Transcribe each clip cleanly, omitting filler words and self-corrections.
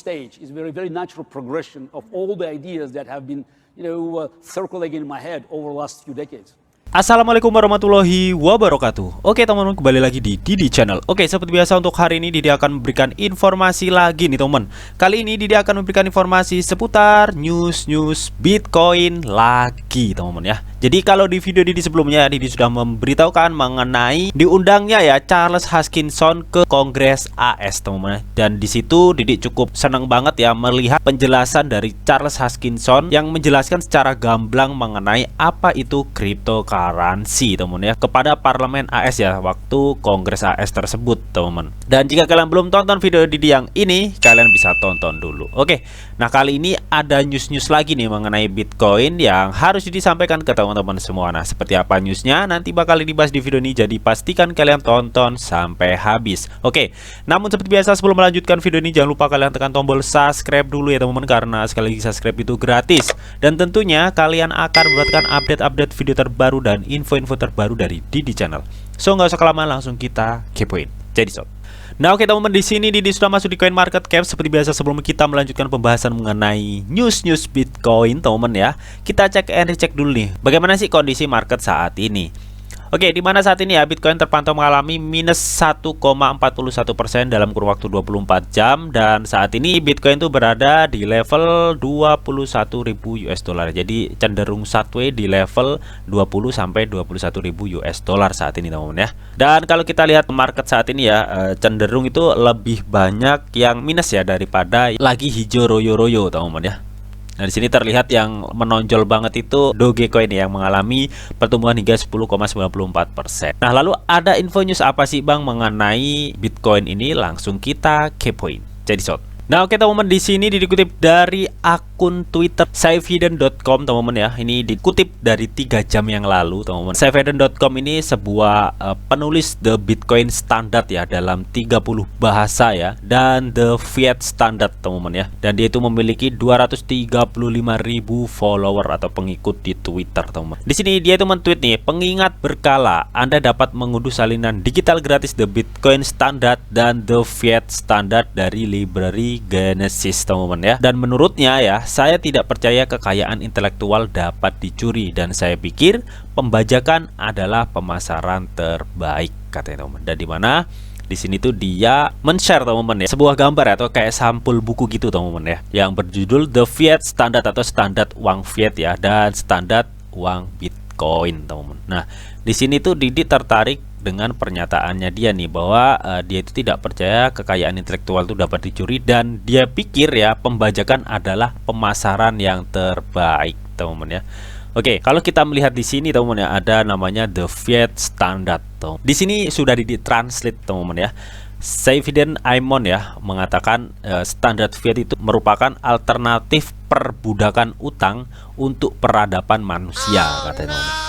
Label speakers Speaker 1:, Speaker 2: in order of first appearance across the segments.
Speaker 1: stage is very natural progression of all the ideas that have been, circulating in my head over the last few decades.
Speaker 2: Assalamualaikum warahmatullahi wabarakatuh. Oke teman-teman, kembali lagi di Didi Channel. Oke, seperti biasa untuk hari ini Didi akan memberikan informasi lagi nih teman. Kali ini Didi akan memberikan informasi seputar news Bitcoin lagi teman-teman ya. Jadi kalau di video Didi sebelumnya Didi sudah memberitahukan mengenai diundangnya ya Charles Hoskinson ke Kongres AS teman-teman. Dan di situ Didi cukup senang banget ya melihat penjelasan dari Charles Hoskinson yang menjelaskan secara gamblang mengenai apa itu cryptocurrency teman-teman ya kepada parlemen AS ya waktu Kongres AS tersebut teman-teman. Dan jika kalian belum tonton video Didi yang ini, kalian bisa tonton dulu. Oke. Nah, kali ini ada news lagi nih mengenai Bitcoin yang harus disampaikan ke teman-teman semua. Nah, seperti apa newsnya nanti bakal dibahas di video ini, jadi pastikan kalian tonton sampai habis. Oke, namun seperti biasa sebelum melanjutkan video ini jangan lupa kalian tekan tombol subscribe dulu ya teman-teman, karena sekali lagi subscribe itu gratis. Dan tentunya kalian akan mendapatkan update-update video terbaru dan info-info terbaru dari Didi Channel. So nggak usah kelamaan, langsung kita kepoin. Jadi sob. Nah, oke teman-teman, di sini Didi sudah masuk di Coin Market Cap. Seperti biasa sebelum kita melanjutkan pembahasan mengenai news Bitcoin teman-teman ya, kita cek and recheck dulu nih. Bagaimana sih kondisi market saat ini? Oke, di mana saat ini ya Bitcoin terpantau mengalami minus 1,41% dalam kurun waktu 24 jam, dan saat ini Bitcoin itu berada di level 21.000 US dollar. Jadi cenderung sideways di level 20 sampai 21.000 US dollar saat ini teman-teman ya. Dan kalau kita lihat market saat ini ya cenderung itu lebih banyak yang minus ya daripada lagi hijau royo-royo teman-teman ya. Nah, di sini terlihat yang menonjol banget itu Dogecoin yang mengalami pertumbuhan hingga 10,94%. Nah, lalu ada info news apa sih Bang mengenai Bitcoin ini? Langsung kita kepoin. Jadi sob. Nah, oke teman-teman, di sini dikutip dari akun Twitter safehidden.com teman-teman ya. Ini dikutip dari 3 jam yang lalu teman-teman. Safehidden.com ini sebuah penulis The Bitcoin Standard ya dalam 30 bahasa ya, dan The Fiat Standard teman-teman ya. Dan dia itu memiliki 235.000 follower atau pengikut di Twitter teman-teman. Di sini dia itu men-tweet nih, pengingat berkala, Anda dapat mengunduh salinan digital gratis The Bitcoin Standard dan The Fiat Standard dari library Genesis teman-teman ya. Dan menurutnya ya, saya tidak percaya kekayaan intelektual dapat dicuri, dan saya pikir pembajakan adalah pemasaran terbaik, katanya teman-teman. Dan dimana di sini tuh dia men-share teman-teman ya sebuah gambar atau kayak sampul buku gitu teman-teman ya, yang berjudul The Fiat Standard atau standar uang fiat ya, dan standar uang Bitcoin teman-teman. Nah, di sini tuh Didi tertarik dengan pernyataannya dia nih, bahwa dia itu tidak percaya kekayaan intelektual itu dapat dicuri, dan dia pikir ya pembajakan adalah pemasaran yang terbaik teman-teman ya. Oke, kalau kita melihat di sini teman-teman ya, ada namanya The Fiat Standard teman. Di sini sudah ditranslate teman-teman ya. Saifedean Aimon ya mengatakan standar fiat itu merupakan alternatif perbudakan utang untuk peradaban manusia, katanya teman-teman.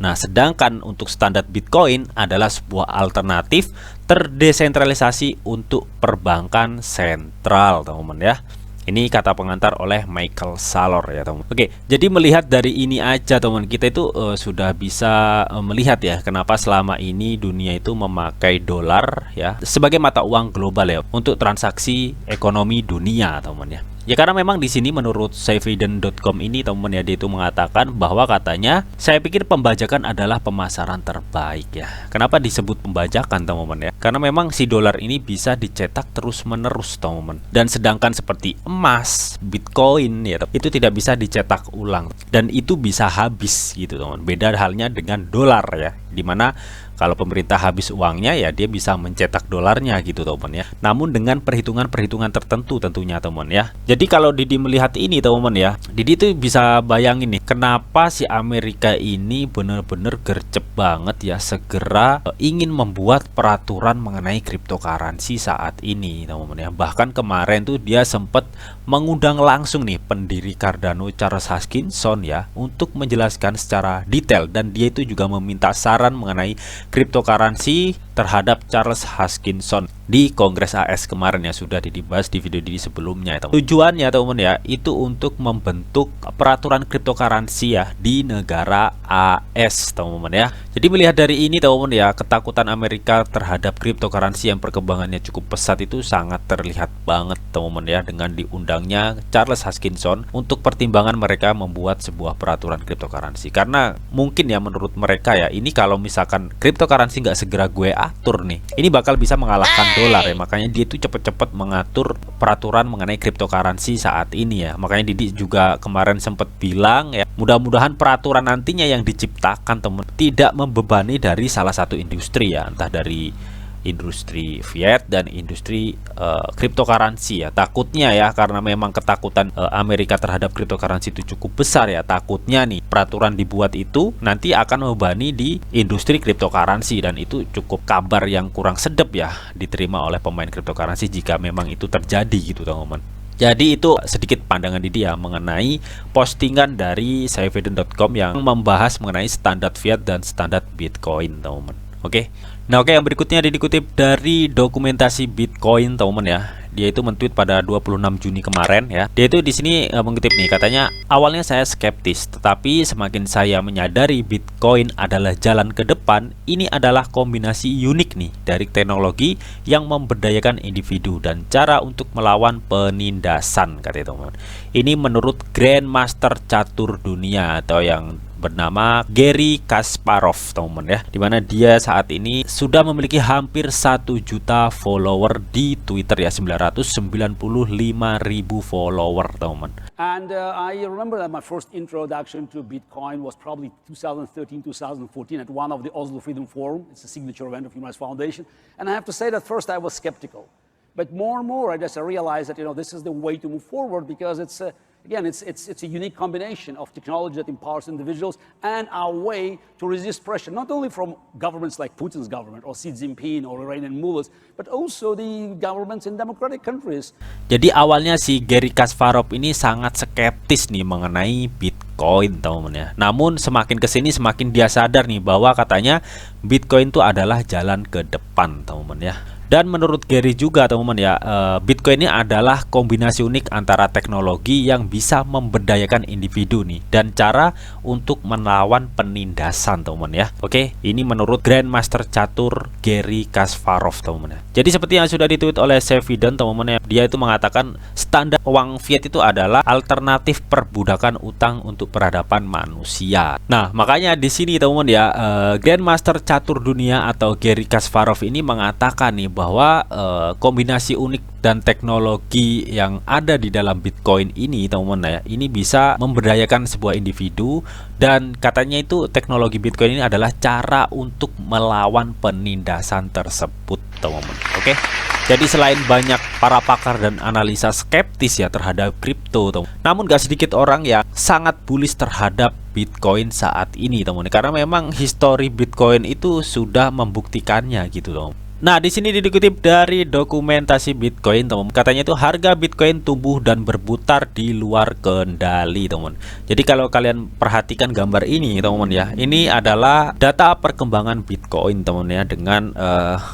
Speaker 2: Nah, sedangkan untuk standar Bitcoin adalah sebuah alternatif terdesentralisasi untuk perbankan sentral, teman-teman ya. Ini kata pengantar oleh Michael Saylor ya, teman. Oke, jadi melihat dari ini aja, teman, kita itu sudah bisa melihat ya kenapa selama ini dunia itu memakai dolar ya sebagai mata uang global ya untuk transaksi ekonomi dunia, teman ya. Ya karena memang di sini menurut safehidden.com ini teman-teman ya, dia itu mengatakan bahwa katanya, saya pikir pembajakan adalah pemasaran terbaik ya. Kenapa disebut pembajakan teman-teman ya? Karena memang si dolar ini bisa dicetak terus-menerus teman-teman. Dan sedangkan seperti emas, Bitcoin ya, itu tidak bisa dicetak ulang dan itu bisa habis gitu teman. Beda halnya dengan dolar ya, dimana kalau pemerintah habis uangnya ya dia bisa mencetak dolarnya gitu teman ya. Namun dengan perhitungan-perhitungan tertentu tentunya teman ya. Jadi kalau Didi melihat ini teman ya, Didi tuh bisa bayangin nih kenapa si Amerika ini bener-bener gercep banget ya segera ingin membuat peraturan mengenai cryptocurrency saat ini teman ya. Bahkan kemarin tuh dia sempat mengundang langsung nih pendiri Cardano Charles Hoskinson ya untuk menjelaskan secara detail, dan dia itu juga meminta saran mengenai cryptocurrency terhadap Charles Hoskinson. di Kongres AS kemarin ya, sudah dibahas di video di sebelumnya ya, teman. Tujuannya teman ya itu untuk membentuk peraturan cryptocurrency ya di negara AS teman-teman ya. Jadi melihat dari ini teman-teman ya, ketakutan Amerika terhadap cryptocurrency yang perkembangannya cukup pesat itu sangat terlihat banget teman-teman ya, dengan diundangnya Charles Hoskinson untuk pertimbangan mereka membuat sebuah peraturan cryptocurrency. Karena mungkin ya menurut mereka ya, ini kalau misalkan cryptocurrency nggak segera gue atur nih, ini bakal bisa mengalahkan dolar ya. Makanya dia itu cepet-cepet mengatur peraturan mengenai cryptocurrency saat ini ya. Makanya Didi juga kemarin sempat bilang ya, mudah-mudahan peraturan nantinya yang diciptakan teman tidak membebani dari salah satu industri ya, entah dari industri fiat dan industri cryptocurrency ya. Takutnya ya, karena memang ketakutan Amerika terhadap cryptocurrency itu cukup besar ya, takutnya nih peraturan dibuat itu nanti akan membebani di industri cryptocurrency, dan itu cukup kabar yang kurang sedap ya diterima oleh pemain cryptocurrency jika memang itu terjadi gitu teman-teman. Jadi itu sedikit pandangan Didi ya mengenai postingan dari saifedan.com yang membahas mengenai standar fiat dan standar Bitcoin teman-teman. Oke. Nah, yang berikutnya dikutip dari dokumentasi Bitcoin teman-teman ya. Dia itu men-tweet pada 26 Juni kemarin ya. Dia itu di sini mengutip nih, katanya, awalnya saya skeptis, tetapi semakin saya menyadari Bitcoin adalah jalan ke depan, ini adalah kombinasi unik nih dari teknologi yang memberdayakan individu dan cara untuk melawan penindasan, katanya teman-teman. Ini menurut Grandmaster catur dunia atau yang bernama Garry Kasparov teman-teman ya, dimana dia saat ini sudah memiliki hampir 1 juta follower di Twitter ya, 995.000 follower teman-teman.
Speaker 1: And I remember that my first introduction to Bitcoin was probably 2013-2014 at one of the Oslo Freedom Forum. It's a signature event of Human Rights Foundation, and I have to say that first I was skeptical, but more and more I just realized that this is the way to move forward, because it's again, it's a unique combination of technology that empowers individuals and our way to resist pressure, not only from governments like Putin's government or Xi Jinping or Iranian mullahs, but also the governments in democratic countries.
Speaker 2: Jadi awalnya si Garry Kasparov ini sangat skeptis nih mengenai Bitcoin teman-teman ya. Namun semakin kesini semakin dia sadar nih bahwa katanya Bitcoin itu adalah jalan ke depan teman-teman ya. Dan menurut Garry juga teman-teman ya, Bitcoin ini adalah kombinasi unik antara teknologi yang bisa memberdayakan individu nih dan cara untuk melawan penindasan teman-teman ya. Oke, ini menurut Grandmaster catur Garry Kasparov teman-teman ya. Jadi seperti yang sudah ditweet oleh Saifedan teman-teman ya, dia itu mengatakan standar uang fiat itu adalah alternatif perbudakan utang untuk peradaban manusia. Nah, makanya di sini teman-teman ya, Grandmaster catur dunia atau Garry Kasparov ini mengatakan nih bahwa kombinasi unik dan teknologi yang ada di dalam Bitcoin ini teman-teman ya, ini bisa memberdayakan sebuah individu, dan katanya itu teknologi Bitcoin ini adalah cara untuk melawan penindasan tersebut teman-teman. Oke. Jadi selain banyak para pakar dan analisa skeptis ya terhadap kripto, namun gak sedikit orang yang sangat bullish terhadap Bitcoin saat ini teman-teman, karena memang histori Bitcoin itu sudah membuktikannya gitu teman. Nah, di sini dikutip dari dokumentasi Bitcoin, teman. Katanya itu harga Bitcoin tumbuh dan berputar di luar kendali, teman. Jadi kalau kalian perhatikan gambar ini, teman ya, ini adalah data perkembangan Bitcoin, teman ya, dengan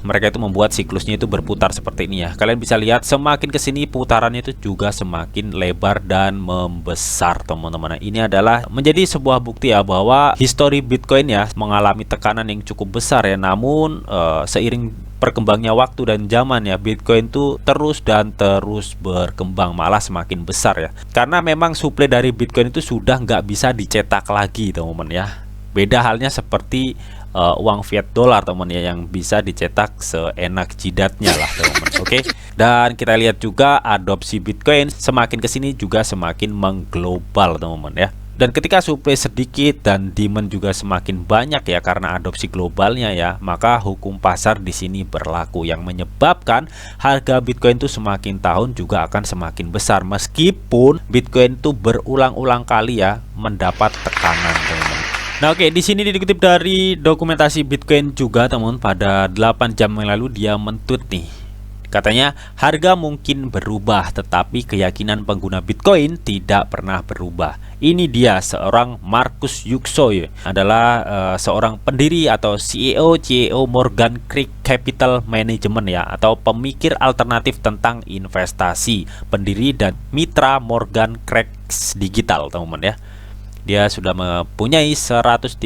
Speaker 2: mereka itu membuat siklusnya itu berputar seperti ini ya. Kalian bisa lihat semakin kesini putarannya itu juga semakin lebar dan membesar, teman-teman. Nah, ini adalah menjadi sebuah bukti ya bahwa histori Bitcoin ya mengalami tekanan yang cukup besar ya. Namun seiring perkembangnya waktu dan zaman ya, Bitcoin itu terus dan terus berkembang, malah semakin besar ya, karena memang suplai dari Bitcoin itu sudah nggak bisa dicetak lagi teman-teman ya. Beda halnya seperti uang fiat dolar teman ya, yang bisa dicetak seenak jidatnya lah teman-teman. Oke. Dan kita lihat juga adopsi Bitcoin semakin kesini juga semakin mengglobal teman-teman ya. Dan ketika suplai sedikit dan demand juga semakin banyak ya karena adopsi globalnya ya, maka hukum pasar di sini berlaku yang menyebabkan harga Bitcoin itu semakin tahun juga akan semakin besar, meskipun Bitcoin itu berulang-ulang kali ya mendapat tekanan teman-teman. Nah oke, di sini dikutip dari dokumentasi Bitcoin juga teman, pada 8 jam yang lalu dia men-tweet nih. Katanya harga mungkin berubah, tetapi keyakinan pengguna Bitcoin tidak pernah berubah. Ini dia seorang Marcus Yukso ya, adalah seorang pendiri atau CEO Morgan Creek Capital Management ya, atau pemikir alternatif tentang investasi, pendiri dan mitra Morgan Creek Digital, teman-teman ya. Dia sudah mempunyai 136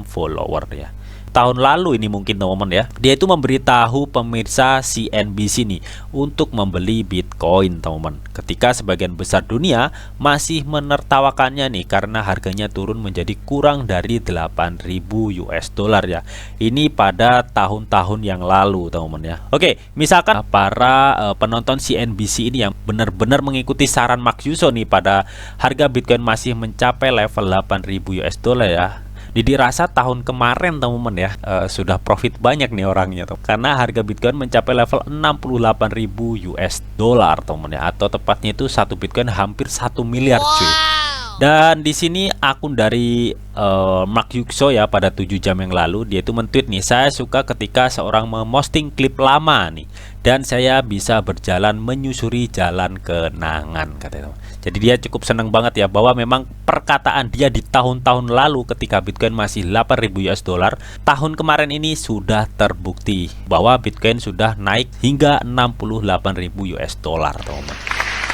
Speaker 2: follower ya. Tahun lalu ini mungkin teman-teman ya, dia itu memberitahu pemirsa CNBC nih untuk membeli Bitcoin teman-teman, ketika sebagian besar dunia masih menertawakannya nih karena harganya turun menjadi kurang dari 8.000 US dollar ya. Ini pada tahun-tahun yang lalu teman-teman ya. Oke, misalkan para penonton CNBC ini yang benar-benar mengikuti saran Mark Yuso nih pada harga Bitcoin masih mencapai level 8.000 US dollar ya, dirasa tahun kemarin teman-teman ya sudah profit banyak nih orangnya tuh, karena harga Bitcoin mencapai level 68.000 US dollar teman-teman ya, atau tepatnya itu satu Bitcoin hampir 1 miliar cuy. Dan di sini akun dari Mark Yukso ya, pada 7 jam yang lalu dia itu men-tweet nih, saya suka ketika seorang memosting klip lama nih dan saya bisa berjalan menyusuri jalan kenangan, katanya. Jadi dia cukup senang banget ya bahwa memang perkataan dia di tahun-tahun lalu ketika Bitcoin masih 8.000 US dollar, tahun kemarin ini sudah terbukti bahwa Bitcoin sudah naik hingga 68.000 US dollar, teman-teman.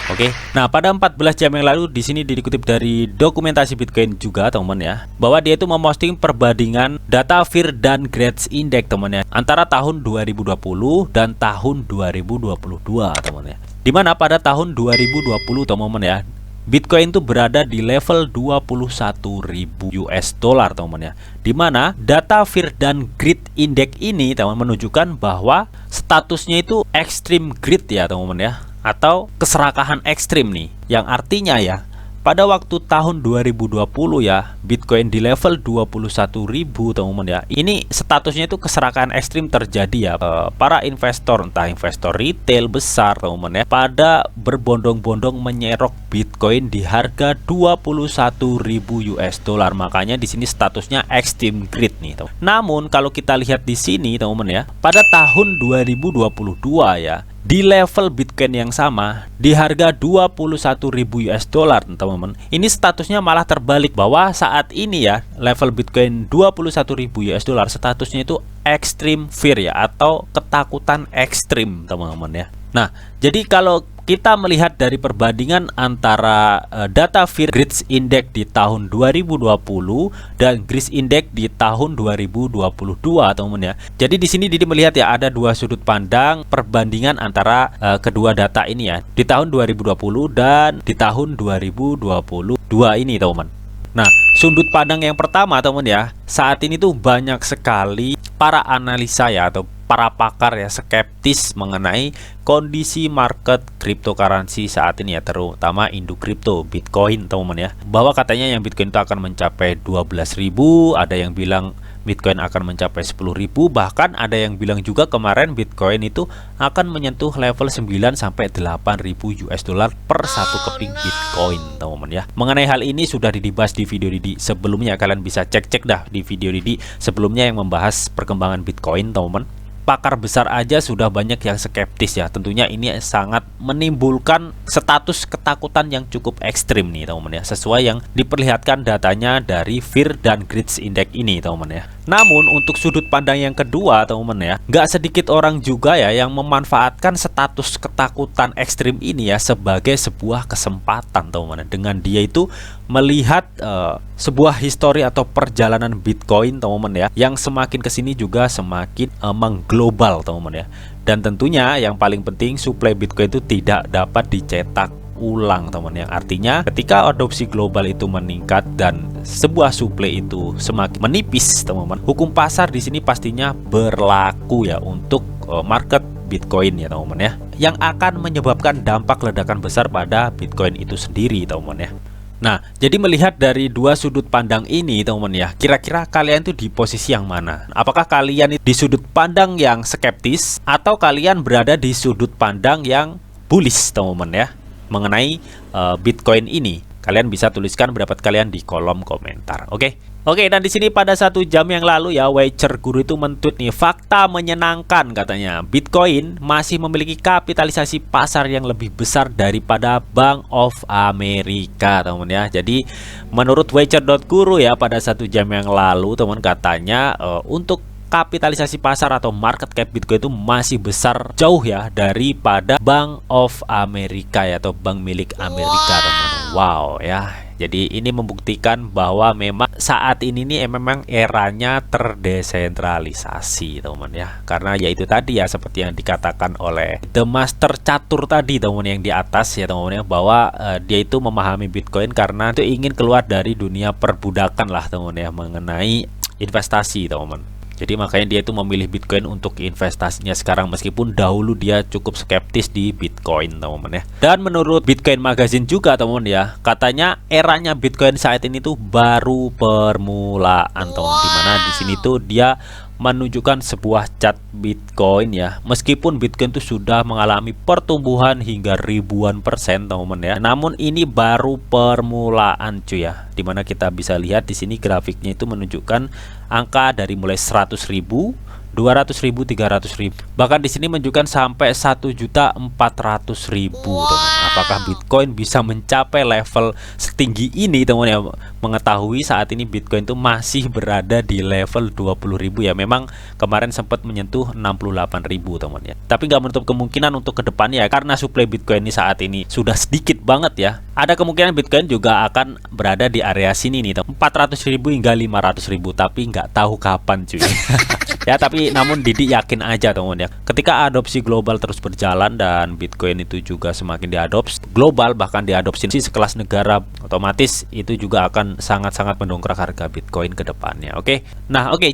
Speaker 2: Oke, nah pada 14 jam yang lalu di sini dikutip dari dokumentasi Bitcoin juga teman-teman ya, bahwa dia itu memosting perbandingan data Fear dan Greed Index teman-teman ya, antara tahun 2020 dan tahun 2022 teman-teman ya. Dimana pada tahun 2020 teman-teman ya, Bitcoin itu berada di level 21.000 US dollar teman-teman ya. Dimana data Fear dan Greed Index ini teman-teman menunjukkan bahwa statusnya itu extreme greed ya teman-teman ya, atau keserakahan ekstrim nih, yang artinya ya pada waktu tahun 2020 ya Bitcoin di level 21.000 teman-teman ya, ini statusnya itu keserakahan ekstrim terjadi ya. Para investor, entah investor retail besar teman-teman ya, pada berbondong-bondong menyerok Bitcoin di harga 21.000 US dollar. Makanya di sini statusnya extreme greed nih teman. Namun kalau kita lihat di sini teman-teman ya, pada tahun 2022 ya, di level Bitcoin yang sama di harga 21.000 US dollar teman-teman, ini statusnya malah terbalik, bahwa saat ini ya level Bitcoin 21.000 US dollar statusnya itu extreme fear ya, atau ketakutan ekstrim teman-teman ya. Nah, jadi kalau kita melihat dari perbandingan antara data Fear Greed Index di tahun 2020 dan Greed Index di tahun 2022 teman-teman ya. Jadi di sini Didi melihat ya ada dua sudut pandang perbandingan antara kedua data ini ya, di tahun 2020 dan di tahun 2022 ini teman-teman. Nah, sudut pandang yang pertama teman-teman ya, saat ini tuh banyak sekali para analisa ya atau para pakar ya skeptis mengenai kondisi market cryptocurrency saat ini ya, terutama induk kripto Bitcoin teman-teman ya, bahwa katanya yang Bitcoin itu akan mencapai 12.000, ada yang bilang Bitcoin akan mencapai 10.000, bahkan ada yang bilang juga kemarin Bitcoin itu akan menyentuh level 9 sampai 8.000 US dollar per satu keping Bitcoin teman-teman ya. Mengenai hal ini sudah dibahas di video Didi sebelumnya, kalian bisa cek-cek dah di video Didi sebelumnya yang membahas perkembangan Bitcoin teman-teman. Pakar besar aja sudah banyak yang skeptis ya. Tentunya ini sangat menimbulkan status ketakutan yang cukup ekstrim nih teman-teman ya, sesuai yang diperlihatkan datanya dari Fear dan Greed Index ini teman-teman ya. Namun untuk sudut pandang yang kedua teman-teman ya, nggak sedikit orang juga ya yang memanfaatkan status ketakutan ekstrim ini ya sebagai sebuah kesempatan teman-teman, dengan dia itu melihat sebuah histori atau perjalanan Bitcoin teman-teman ya, yang semakin kesini juga semakin mengglobal teman-teman ya. Dan tentunya yang paling penting, suplai Bitcoin itu tidak dapat dicetak ulang teman, yang artinya ketika adopsi global itu meningkat dan sebuah suplai itu semakin menipis teman-teman, hukum pasar di sini pastinya berlaku ya untuk market Bitcoin ya teman-teman ya, yang akan menyebabkan dampak ledakan besar pada Bitcoin itu sendiri teman-teman ya. Nah, jadi melihat dari dua sudut pandang ini teman-teman ya, kira-kira kalian tuh di posisi yang mana? Apakah kalian di sudut pandang yang skeptis atau kalian berada di sudut pandang yang bullish teman-teman ya mengenai Bitcoin ini? Kalian bisa tuliskan pendapat kalian di kolom komentar. Oke, dan di sini pada 1 jam yang lalu ya, Watcher Guru itu men-tweet nih, fakta menyenangkan katanya. Bitcoin masih memiliki kapitalisasi pasar yang lebih besar daripada Bank of America, teman ya. Jadi menurut Watcher.guru ya, pada 1 jam yang lalu teman katanya untuk kapitalisasi pasar atau market cap Bitcoin itu masih besar jauh ya daripada Bank of America ya, atau bank milik Amerika, teman. Wow ya. Jadi ini membuktikan bahwa memang saat ini nih memang eranya terdesentralisasi, teman ya. Karena ya itu tadi ya, seperti yang dikatakan oleh The Master Catur tadi, teman, yang di atas ya, teman ya, bahwa dia itu memahami Bitcoin karena itu ingin keluar dari dunia perbudakan lah, teman ya, mengenai investasi, teman. Jadi makanya dia itu memilih Bitcoin untuk investasinya sekarang, meskipun dahulu dia cukup skeptis di Bitcoin, teman-teman ya. Dan menurut Bitcoin Magazine juga, teman ya, katanya eranya Bitcoin saat ini tuh baru permulaan, teman. Dimana di sini tuh dia menunjukkan sebuah chart Bitcoin ya, meskipun Bitcoin itu sudah mengalami pertumbuhan hingga ribuan persen, teman-teman ya. Namun ini baru permulaan cuy ya, dimana kita bisa lihat di sini grafiknya itu menunjukkan angka dari mulai 100.000, 200.000, 300.000, bahkan di sini menunjukkan sampai 1.400.000, teman. Apakah Bitcoin bisa mencapai level setinggi ini, teman ya? Mengetahui saat ini Bitcoin itu masih berada di level 20.000 ya. Memang kemarin sempat menyentuh 68.000, teman ya. Tapi nggak menutup kemungkinan untuk kedepannya ya, karena suplai Bitcoin ini saat ini sudah sedikit banget ya. Ada kemungkinan Bitcoin juga akan berada di area sini nih, 400.000 hingga 500.000, tapi nggak tahu kapan cuy. Ya, tapi namun Didi yakin aja, teman ya, ketika adopsi global terus berjalan dan Bitcoin itu juga semakin diadopsi global, bahkan diadopsi sekelas negara, otomatis itu juga akan sangat-sangat mendongkrak harga Bitcoin ke depannya. Oke,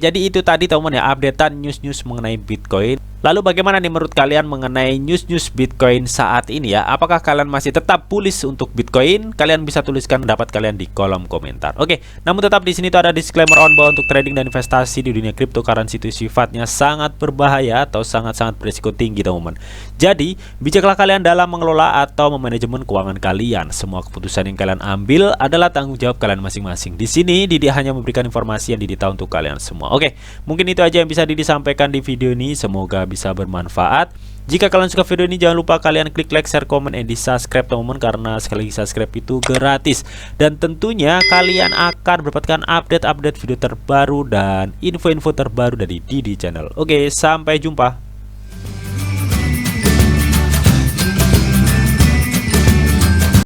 Speaker 2: jadi itu tadi, teman ya, updatean news-news mengenai Bitcoin. Lalu bagaimana nih menurut kalian mengenai news-news Bitcoin saat ini ya? Apakah kalian masih tetap bullish untuk Bitcoin? Kalian bisa tuliskan pendapat kalian di kolom komentar. Namun tetap di sini tuh ada disclaimer on bahwa untuk trading dan investasi di dunia cryptocurrency itu sifatnya sangat berbahaya atau sangat-sangat berisiko tinggi, teman-teman. Jadi, bijaklah kalian dalam mengelola atau memanajemen keuangan kalian. Semua keputusan yang kalian ambil adalah tanggung jawab kalian masing-masing. Di sini Didi hanya memberikan informasi yang Didi tahu untuk kalian semua. Mungkin itu aja yang bisa Didi sampaikan di video ini. Semoga bisa bermanfaat. Jika kalian suka video ini, jangan lupa kalian klik like, share, comment, and di subscribe, teman-teman, karena sekali lagi subscribe itu gratis. Dan tentunya kalian akan mendapatkan update-update video terbaru dan info-info terbaru dari Didi Channel. Sampai jumpa.